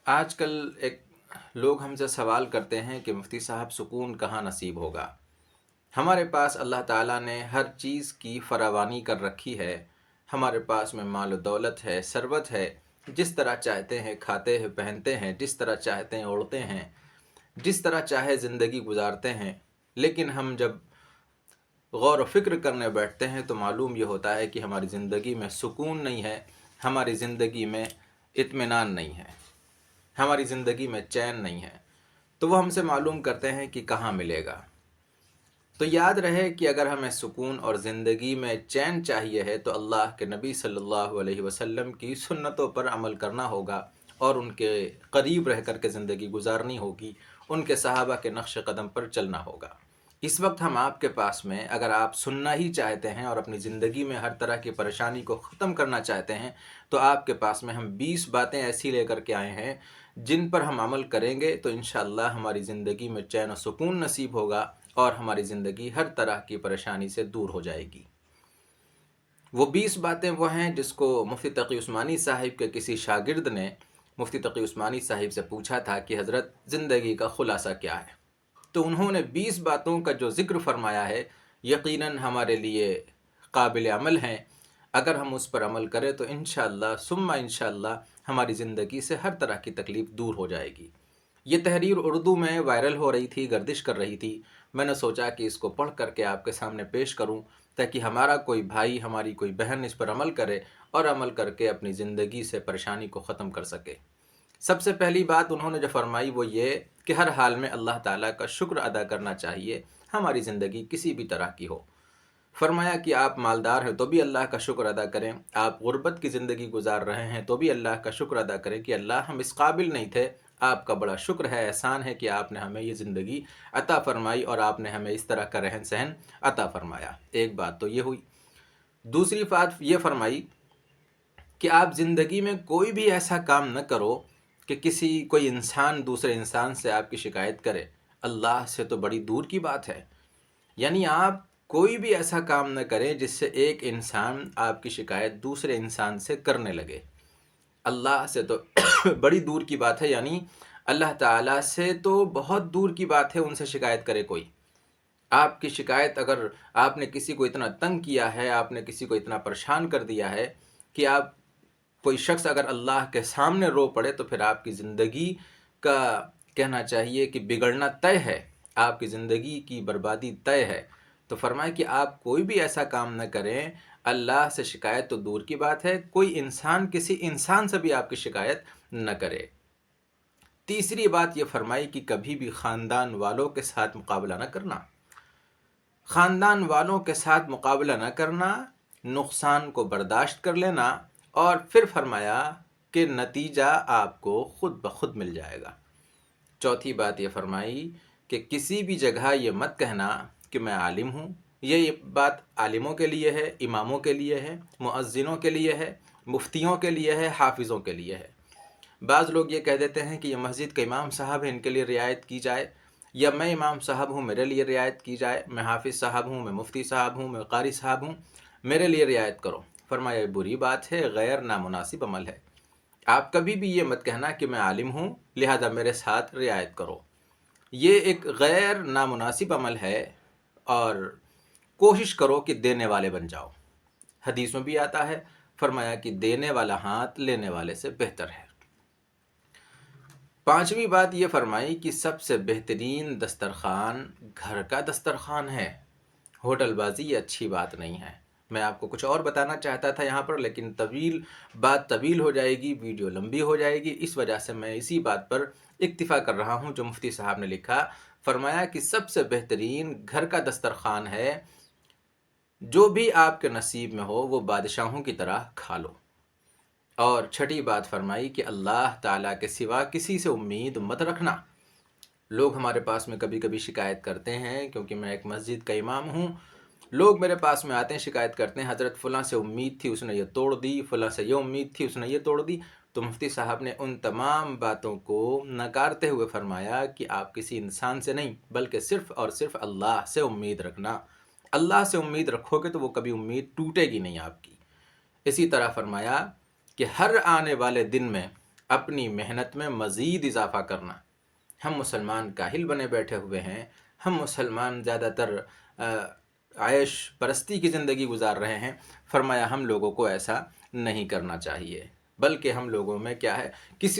آج کل ایک لوگ ہم سے سوال کرتے ہیں کہ مفتی صاحب سکون کہاں نصیب ہوگا؟ ہمارے پاس اللہ تعالیٰ نے ہر چیز کی فراوانی کر رکھی ہے۔ ہمارے پاس میں مال و دولت ہے، ثروت ہے، جس طرح چاہتے ہیں کھاتے ہیں، پہنتے ہیں، جس طرح چاہتے ہیں اوڑھتے ہیں، جس طرح چاہے زندگی گزارتے ہیں۔ لیکن ہم جب غور و فکر کرنے بیٹھتے ہیں تو معلوم یہ ہوتا ہے کہ ہماری زندگی میں سکون نہیں ہے، ہماری زندگی میں اطمینان نہیں ہے، ہماری زندگی میں چین نہیں ہے۔ تو وہ ہم سے معلوم کرتے ہیں کہ کہاں ملے گا۔ تو یاد رہے کہ اگر ہمیں سکون اور زندگی میں چین چاہیے ہے تو اللہ کے نبی صلی اللہ علیہ وسلم کی سنتوں پر عمل کرنا ہوگا اور ان کے قریب رہ کر کے زندگی گزارنی ہوگی، ان کے صحابہ کے نقش قدم پر چلنا ہوگا۔ اس وقت ہم آپ کے پاس میں اگر آپ سننا ہی چاہتے ہیں اور اپنی زندگی میں ہر طرح کی پریشانی کو ختم کرنا چاہتے ہیں تو آپ کے پاس میں ہم 20 باتیں ایسی لے کر کے آئے ہیں جن پر ہم عمل کریں گے تو انشاءاللہ ہماری زندگی میں چین و سکون نصیب ہوگا اور ہماری زندگی ہر طرح کی پریشانی سے دور ہو جائے گی۔ وہ 20 باتیں وہ ہیں جس کو مفتی تقی عثمانی صاحب کے کسی شاگرد نے مفتی تقی عثمانی صاحب سے پوچھا تھا کہ حضرت زندگی کا خلاصہ کیا ہے؟ تو انہوں نے 20 باتوں کا جو ذکر فرمایا ہے یقیناً ہمارے لیے قابل عمل ہیں۔ اگر ہم اس پر عمل کریں تو انشاءاللہ ثم انشاءاللہ ہماری زندگی سے ہر طرح کی تکلیف دور ہو جائے گی۔ یہ تحریر اردو میں وائرل ہو رہی تھی، گردش کر رہی تھی۔ میں نے سوچا کہ اس کو پڑھ کر کے آپ کے سامنے پیش کروں تاکہ ہمارا کوئی بھائی، ہماری کوئی بہن اس پر عمل کرے اور عمل کر کے اپنی زندگی سے پریشانی کو ختم کر سکے۔ سب سے پہلی بات انہوں نے جو فرمائی وہ یہ کہ ہر حال میں اللہ تعالیٰ کا شکر ادا کرنا چاہیے، ہماری زندگی کسی بھی طرح کی ہو۔ فرمایا کہ آپ مالدار ہیں تو بھی اللہ کا شکر ادا کریں، آپ غربت کی زندگی گزار رہے ہیں تو بھی اللہ کا شکر ادا کریں کہ اللہ ہم اس قابل نہیں تھے، آپ کا بڑا شکر ہے، احسان ہے کہ آپ نے ہمیں یہ زندگی عطا فرمائی اور آپ نے ہمیں اس طرح کا رہن سہن عطا فرمایا۔ ایک بات تو یہ ہوئی۔ دوسری بات یہ فرمائی کہ آپ زندگی میں کوئی بھی ایسا کام نہ کرو کہ کوئی انسان دوسرے انسان سے آپ کی شکایت کرے، اللہ سے تو بڑی دور کی بات ہے۔ یعنی آپ کوئی بھی ایسا کام نہ کریں جس سے ایک انسان آپ کی شکایت دوسرے انسان سے کرنے لگے، اللہ سے تو بڑی دور کی بات ہے۔ یعنی اللہ تعالیٰ سے تو بہت دور کی بات ہے ان سے شکایت کرے کوئی۔ آپ کی شکایت، اگر آپ نے کسی کو اتنا تنگ کیا ہے، آپ نے کسی کو اتنا پریشان کر دیا ہے کہ آپ کوئی شخص اگر اللہ کے سامنے رو پڑے تو پھر آپ کی زندگی کا کہنا چاہیے کہ بگڑنا طے ہے، آپ کی زندگی کی بربادی طے ہے۔ تو فرمائے کہ آپ کوئی بھی ایسا کام نہ کریں، اللہ سے شکایت تو دور کی بات ہے، کوئی انسان کسی انسان سے بھی آپ کی شکایت نہ کرے۔ تیسری بات یہ فرمائی کہ کبھی بھی خاندان والوں کے ساتھ مقابلہ نہ کرنا، خاندان والوں کے ساتھ مقابلہ نہ کرنا، نقصان کو برداشت کر لینا، اور پھر فرمایا کہ نتیجہ آپ کو خود بخود مل جائے گا۔ چوتھی بات یہ فرمائی کہ کسی بھی جگہ یہ مت کہنا کہ میں عالم ہوں۔ یہ بات عالموں کے لیے ہے، اماموں کے لیے ہے، مؤذنوں کے لیے ہے، مفتیوں کے لیے ہے، حافظوں کے لیے ہے۔ بعض لوگ یہ کہہ دیتے ہیں کہ یہ مسجد کے امام صاحب ہیں، ان کے لیے رعایت کی جائے، یا میں امام صاحب ہوں میرے لیے رعایت کی جائے، میں حافظ صاحب ہوں، میں مفتی صاحب ہوں، میں قاری صاحب ہوں، میرے لیے رعایت کرو۔ فرمایا یہ بری بات ہے، غیر نامناسب عمل ہے۔ آپ کبھی بھی یہ مت کہنا کہ میں عالم ہوں لہذا میرے ساتھ رعایت کرو، یہ ایک غیر نامناسب عمل ہے، اور کوشش کرو کہ دینے والے بن جاؤ۔ حدیث میں بھی آتا ہے، فرمایا کہ دینے والا ہاتھ لینے والے سے بہتر ہے۔ پانچویں بات یہ فرمائی کہ سب سے بہترین دسترخوان گھر کا دسترخوان ہے، ہوٹل بازی یہ اچھی بات نہیں ہے۔ میں آپ کو کچھ اور بتانا چاہتا تھا یہاں پر، لیکن بات طویل ہو جائے گی، ویڈیو لمبی ہو جائے گی، اس وجہ سے میں اسی بات پر اکتفا کر رہا ہوں جو مفتی صاحب نے لکھا۔ فرمایا کہ سب سے بہترین گھر کا دسترخوان ہے، جو بھی آپ کے نصیب میں ہو وہ بادشاہوں کی طرح کھا لو۔ اور چھٹی بات فرمائی کہ اللہ تعالیٰ کے سوا کسی سے امید مت رکھنا۔ لوگ ہمارے پاس میں کبھی کبھی شکایت کرتے ہیں، کیونکہ میں ایک مسجد کا امام ہوں، لوگ میرے پاس میں آتے ہیں شکایت کرتے ہیں، حضرت فلاں سے امید تھی اس نے یہ توڑ دی، فلاں سے یہ امید تھی اس نے یہ توڑ دی۔ تو مفتی صاحب نے ان تمام باتوں کو نکارتے ہوئے فرمایا کہ آپ کسی انسان سے نہیں بلکہ صرف اور صرف اللہ سے امید رکھنا۔ اللہ سے امید رکھو گے تو وہ کبھی امید ٹوٹے گی نہیں آپ کی۔ اسی طرح فرمایا کہ ہر آنے والے دن میں اپنی محنت میں مزید اضافہ کرنا۔ ہم مسلمان کاہل بنے بیٹھے ہوئے ہیں، ہم مسلمان زیادہ تر عیش پرستی کی زندگی گزار رہے ہیں۔ فرمایا ہم لوگوں کو ایسا نہیں کرنا چاہیے، بلکہ ہم لوگوں میں کیا ہے،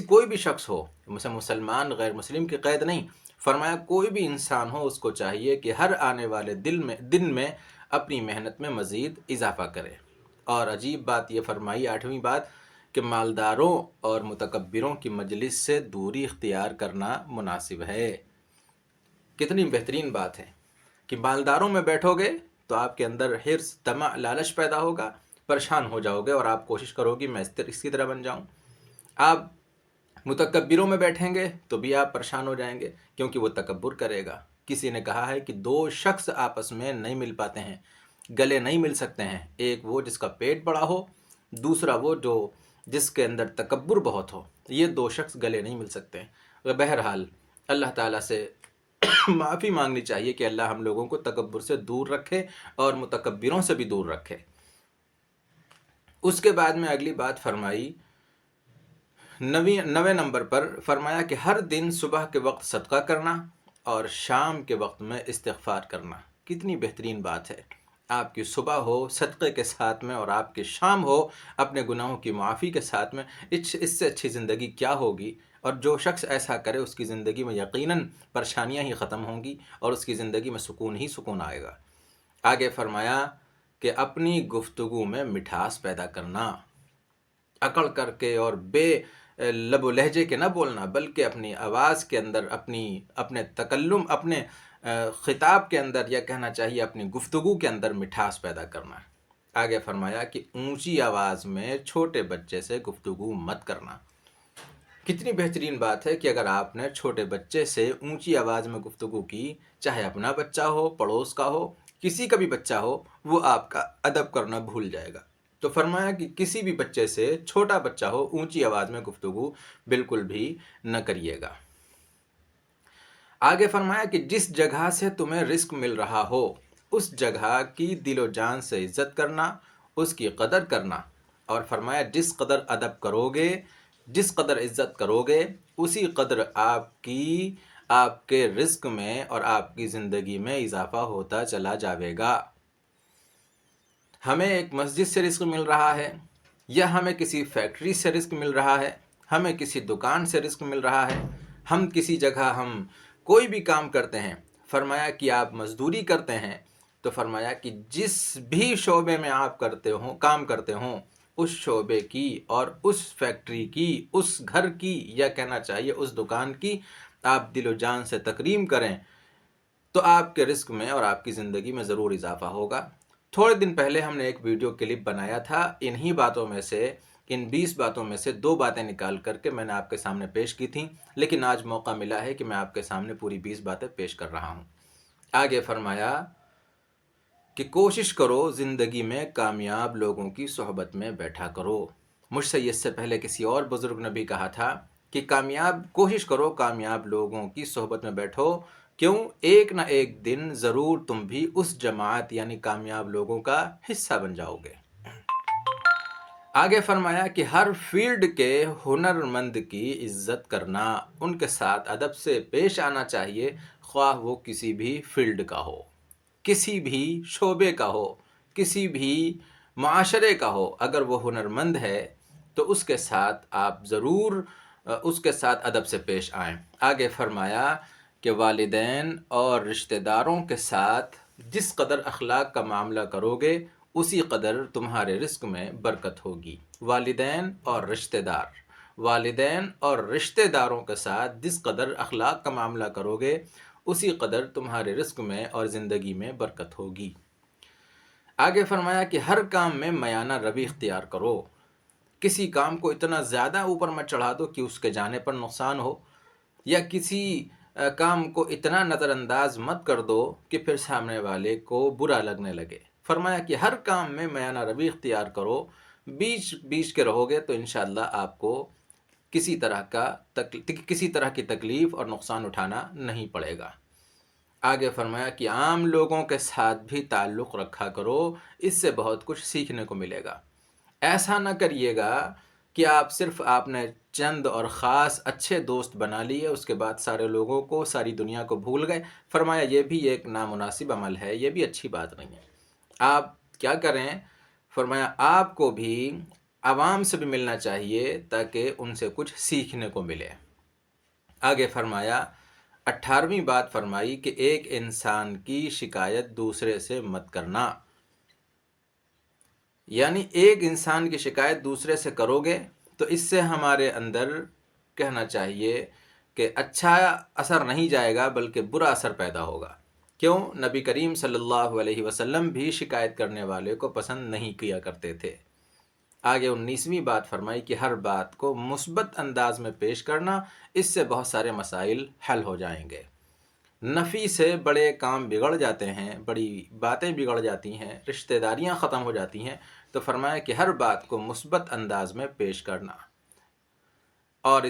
کوئی بھی شخص ہو، مسلمان غیر مسلم کی قید نہیں، فرمایا کوئی بھی انسان ہو، اس کو چاہیے کہ ہر آنے والے دن میں اپنی محنت میں مزید اضافہ کرے۔ اور عجیب بات یہ فرمائی، 8ویں بات، کہ مالداروں اور متکبروں کی مجلس سے دوری اختیار کرنا مناسب ہے۔ کتنی بہترین بات ہے کہ مالداروں میں بیٹھو گے تو آپ کے اندر حرص، طمع، لالچ پیدا ہوگا، پریشان ہو جاؤ گے اور آپ کوشش کرو گی میں اس کی طرح بن جاؤں۔ آپ متکبروں میں بیٹھیں گے تو بھی آپ پریشان ہو جائیں گے، کیونکہ وہ تکبر کرے گا۔ کسی نے کہا ہے کہ 2 شخص آپس میں نہیں مل پاتے ہیں، گلے نہیں مل سکتے ہیں، ایک وہ جس کا پیٹ بڑا ہو، دوسرا وہ جس کے اندر تکبر بہت ہو۔ یہ 2 شخص گلے نہیں مل سکتے ہیں۔ بہرحال اللہ تعالیٰ سے معافی مانگنی چاہیے کہ اللہ ہم لوگوں کو تکبر سے دور رکھے اور متکبروں سے بھی دور رکھے۔ اس کے بعد میں اگلی بات فرمائی 9 نمبر پر، فرمایا کہ ہر دن صبح کے وقت صدقہ کرنا اور شام کے وقت میں استغفار کرنا۔ کتنی بہترین بات ہے، آپ کی صبح ہو صدقے کے ساتھ میں اور آپ کی شام ہو اپنے گناہوں کی معافی کے ساتھ میں، اس سے اچھی زندگی کیا ہوگی؟ اور جو شخص ایسا کرے اس کی زندگی میں یقیناً پریشانیاں ہی ختم ہوں گی اور اس کی زندگی میں سکون ہی سکون آئے گا۔ آگے فرمایا کہ اپنی گفتگو میں مٹھاس پیدا کرنا، اکڑ کر کے اور بے لب و لہجے کے نہ بولنا، بلکہ اپنی آواز کے اندر، اپنے تکلم، اپنے خطاب کے اندر، یا کہنا چاہیے اپنی گفتگو کے اندر مٹھاس پیدا کرنا۔ آگے فرمایا کہ اونچی آواز میں چھوٹے بچے سے گفتگو مت کرنا۔ کتنی بہترین بات ہے کہ اگر آپ نے چھوٹے بچے سے اونچی آواز میں گفتگو کی، چاہے اپنا بچہ ہو، پڑوس کا ہو، کسی کا بھی بچہ ہو، وہ آپ کا ادب کرنا بھول جائے گا۔ تو فرمایا کہ کسی بھی بچے سے، چھوٹا بچہ ہو، اونچی آواز میں گفتگو بالکل بھی نہ کریے گا۔ آگے فرمایا کہ جس جگہ سے تمہیں رزق مل رہا ہو، اس جگہ کی دل و جان سے عزت کرنا، اس کی قدر کرنا، اور فرمایا جس قدر ادب کرو گے، جس قدر عزت کرو گے، اسی قدر آپ کے رزق میں اور آپ کی زندگی میں اضافہ ہوتا چلا جاوے گا۔ ہمیں ایک مسجد سے رزق مل رہا ہے، یا ہمیں کسی فیکٹری سے رزق مل رہا ہے، ہمیں کسی دکان سے رزق مل رہا ہے، ہم کسی جگہ کوئی بھی کام کرتے ہیں، فرمایا کہ آپ مزدوری کرتے ہیں، تو فرمایا کہ جس بھی شعبے میں آپ کام کرتے ہوں، اس شعبے کی اور اس فیکٹری کی، اس گھر کی، یا کہنا چاہیے اس دکان کی آپ دل و جان سے تکریم کریں، تو آپ کے رزق میں اور آپ کی زندگی میں ضرور اضافہ ہوگا۔ تھوڑے دن پہلے ہم نے ایک ویڈیو کلپ بنایا تھا، انہی باتوں میں سے، ان 20 باتوں میں سے 2 باتیں نکال کر کے میں نے آپ کے سامنے پیش کی تھیں، لیکن آج موقع ملا ہے کہ میں آپ کے سامنے پوری 20 باتیں پیش کر رہا ہوں۔ آگے فرمایا کہ کوشش کرو زندگی میں کامیاب لوگوں کی صحبت میں بیٹھا کرو۔ مجھ سے اس سے پہلے کسی اور بزرگ نے بھی کہا تھا کہ کوشش کرو کامیاب لوگوں کی صحبت میں بیٹھو، کیوں؟ ایک نہ ایک دن ضرور تم بھی اس جماعت یعنی کامیاب لوگوں کا حصہ بن جاؤ گے۔ آگے فرمایا کہ ہر فیلڈ کے ہنر مند کی عزت کرنا، ان کے ساتھ ادب سے پیش آنا چاہیے، خواہ وہ کسی بھی فیلڈ کا ہو، کسی بھی شعبے کا ہو، کسی بھی معاشرے کا ہو، اگر وہ ہنر مند ہے تو اس کے ساتھ آپ ضرور اس کے ساتھ ادب سے پیش آئیں۔ آگے فرمایا کہ والدین اور رشتہ داروں کے ساتھ جس قدر اخلاق کا معاملہ کرو گے، اسی قدر تمہارے رزق میں برکت ہوگی۔ والدین اور رشتہ داروں کے ساتھ جس قدر اخلاق کا معاملہ کرو گے، اسی قدر تمہارے رزق میں اور زندگی میں برکت ہوگی۔ آگے فرمایا کہ ہر کام میں میانہ روی اختیار کرو، کسی کام کو اتنا زیادہ اوپر مت چڑھا دو کہ اس کے جانے پر نقصان ہو، یا کسی کام کو اتنا نظر انداز مت کر دو کہ پھر سامنے والے کو برا لگنے لگے۔ فرمایا کہ ہر کام میں میانہ روی اختیار کرو، بیچ کے رہو گے تو انشاءاللہ آپ کو کسی طرح کی تکلیف اور نقصان اٹھانا نہیں پڑے گا۔ آگے فرمایا کہ عام لوگوں کے ساتھ بھی تعلق رکھا کرو، اس سے بہت کچھ سیکھنے کو ملے گا۔ ایسا نہ کریے گا کہ آپ نے چند اور خاص اچھے دوست بنا لیے، اس کے بعد سارے لوگوں کو، ساری دنیا کو بھول گئے؟ فرمایا یہ بھی ایک نامناسب عمل ہے، یہ بھی اچھی بات نہیں ہے۔ آپ کیا کریں؟ فرمایا آپ کو بھی عوام سے بھی ملنا چاہیے تاکہ ان سے کچھ سیکھنے کو ملے۔ آگے فرمایا 18ویں بات فرمائی کہ ایک انسان کی شکایت دوسرے سے مت کرنا، یعنی ایک انسان کی شکایت دوسرے سے کرو گے تو اس سے ہمارے اندر کہنا چاہیے کہ اچھا اثر نہیں جائے گا بلکہ برا اثر پیدا ہوگا۔ کیوں؟ نبی کریم صلی اللہ علیہ وسلم بھی شکایت کرنے والے کو پسند نہیں کیا کرتے تھے۔ آگے 19ویں بات فرمائی کہ ہر بات کو مثبت انداز میں پیش کرنا، اس سے بہت سارے مسائل حل ہو جائیں گے۔ نفی سے بڑے کام بگڑ جاتے ہیں، بڑی باتیں بگڑ جاتی ہیں، رشتہ داریاں ختم ہو جاتی ہیں، تو فرمایا کہ ہر بات کو مثبت انداز میں پیش کرنا۔ اور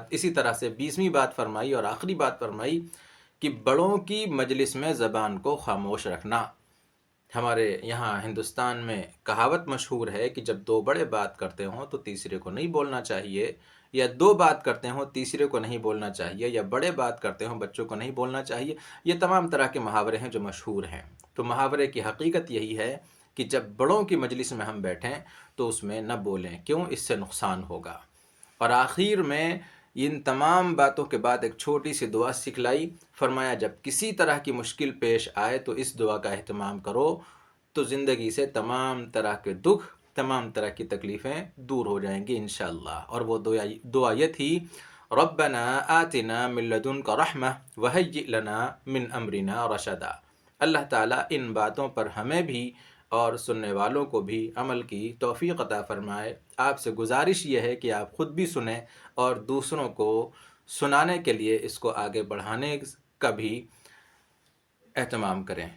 اسی طرح سے 20ویں بات فرمائی اور آخری بات فرمائی کہ بڑوں کی مجلس میں زبان کو خاموش رکھنا۔ ہمارے یہاں ہندوستان میں کہاوت مشہور ہے کہ جب دو بڑے بات کرتے ہوں تو تیسرے کو نہیں بولنا چاہیے، یا دو بات کرتے ہوں تیسرے کو نہیں بولنا چاہیے، یا بڑے بات کرتے ہوں بچوں کو نہیں بولنا چاہیے۔ یہ تمام طرح کے محاورے ہیں جو مشہور ہیں۔ تو محاورے کی حقیقت یہی ہے کہ جب بڑوں کی مجلس میں ہم بیٹھیں تو اس میں نہ بولیں، کیوں؟ اس سے نقصان ہوگا۔ اور آخر میں ان تمام باتوں کے بعد ایک چھوٹی سی دعا سکھلائی۔ فرمایا جب کسی طرح کی مشکل پیش آئے تو اس دعا کا اہتمام کرو تو زندگی سے تمام طرح کے دکھ، تمام طرح کی تکلیفیں دور ہو جائیں گی انشاءاللہ۔ اور وہ دعا یہ تھی، ربنا آتنا من لدنک رحمہ وہیئ لنا من امرنا رشدا۔ اللہ تعالیٰ ان باتوں پر ہمیں بھی اور سننے والوں کو بھی عمل کی توفیق عطا فرمائے۔ آپ سے گزارش یہ ہے کہ آپ خود بھی سنیں اور دوسروں کو سنانے کے لیے اس کو آگے بڑھانے کا بھی اہتمام کریں۔